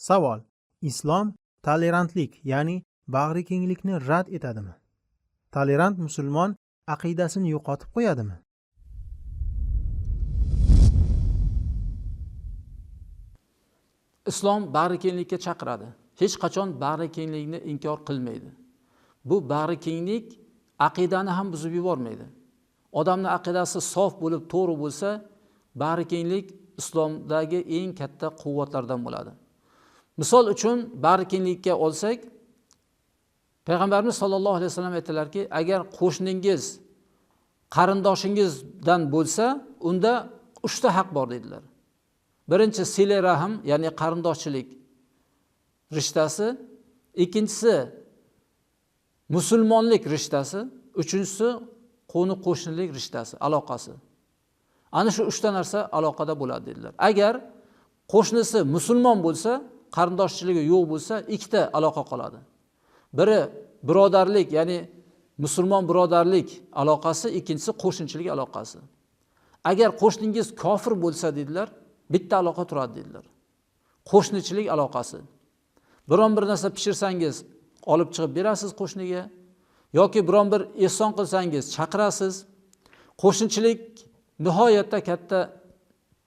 Savol: Islom tolerantlik, ya'ni bag'rikenglikni rad etadimi? Tolerant musulmon aqidasini yo'qotib qo'yadimi? Islom bag'rikenglikka chaqiradi. Hech qachon bag'rikenglikni inkor qilmaydi. Bu bag'rikenglik aqidani ham buzib yubormaydi. Odamning aqidasi sof bo'lib, to'g'ri bo'lsa, bag'rikenglik islomdagi eng katta quvvatlardan bo'ladi. Misol uchun bag'rikenglikka olsak, Payg'ambarimiz sollallohu alayhi vasallam aytdilarki, agar qo'shningiz qarindoshingizdan bo'lsa, unda 3 ta haq bor dedilar. Birinchi sile rahim, ya'ni qarindoshchilik rishtasi, ikkinchisi musulmonlik rishtasi, uchinchisi qo'ni qo'shnilik rishtasi, aloqasi. Ana shu 3 ta narsa aloqada bo'ladi dedilar. Agar qo'shnisi musulmon bo'lsa, qarindoshchiligi yo'q bo'lsa, 2 ta aloqa qoladi. Biri birodarlik, ya'ni musulmon birodarlik aloqasi, ikkinchisi qo'shnichilik aloqasi. Agar qo'shningiz kofir bo'lsa dedilar, bitta aloqa turadi dedilar. Qo'shnichilik aloqasi. Biron bir narsa pishirsangiz, olib chiqib berasiz qo'shniga, yoki biron bir ehson qilsangiz, chaqirasiz. Qo'shnichilik nihoyatda katta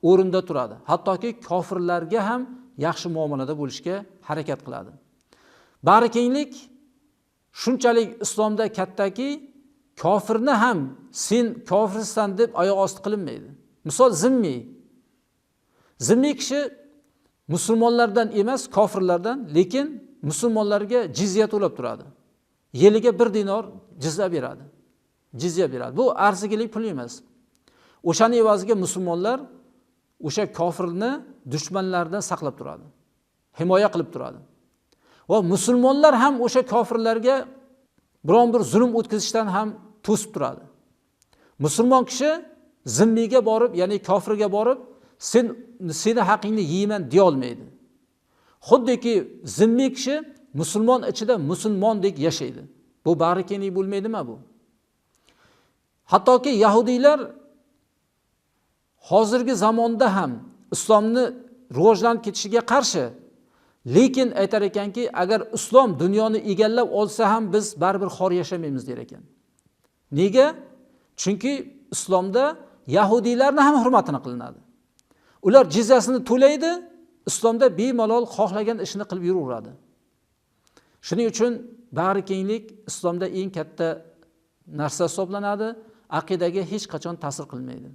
o'rinda turadi. Hattoki kofirlarga ham yaxshi muomalada bo'lishga harakat qiladi. Bag'rikenglik shunchalik islomda kattaki, kofirni ham sen kofirsan deb oyoq osti qilinmaydi. Misol zimmiy. Zimmiy kishi musulmonlardan emas, kofirlardan, lekin musulmonlarga jizya to'lab turadi. Yiliga 1 dinor jizya beradi. Jizya beradi. Bu arzigilik pul emas. O'shaning evaziga musulmonlar o'sha kofirni dushmanlardan saqlab turadi. Himoya qilib turadi. Va musulmonlar ham o'sha kofirlarga biron bir zulm o'tkazishdan ham to'sib turadi. Musulmon kishi zimmiyga borib, ya'ni kofirga borib, seni haqingni yeyman deya olmaydi. Xuddiki zimmiy kishi musulmon ichida musulmondek yashaydi. Bu bag'rikenglik bo'lmaydimi bu? Hattoki yahudiylar hozirgi zamonda ham islomni rivojlanib ketishiga qarshi, lekin aytar ekanki, agar islom dunyoni egallab olsa ham biz baribir xor yashamaymiz der ekan. Nega? Chunki islomda yahudiylarni ham hurmatini qilinadi. Ular jizyasini to'laydi, islomda bemalol xohlagan ishini qilib yuraveradi. Shuning uchun bag'rikenglik islomda eng katta narsa hisoblanadi, aqidaga hech qachon ta'sir qilmaydi.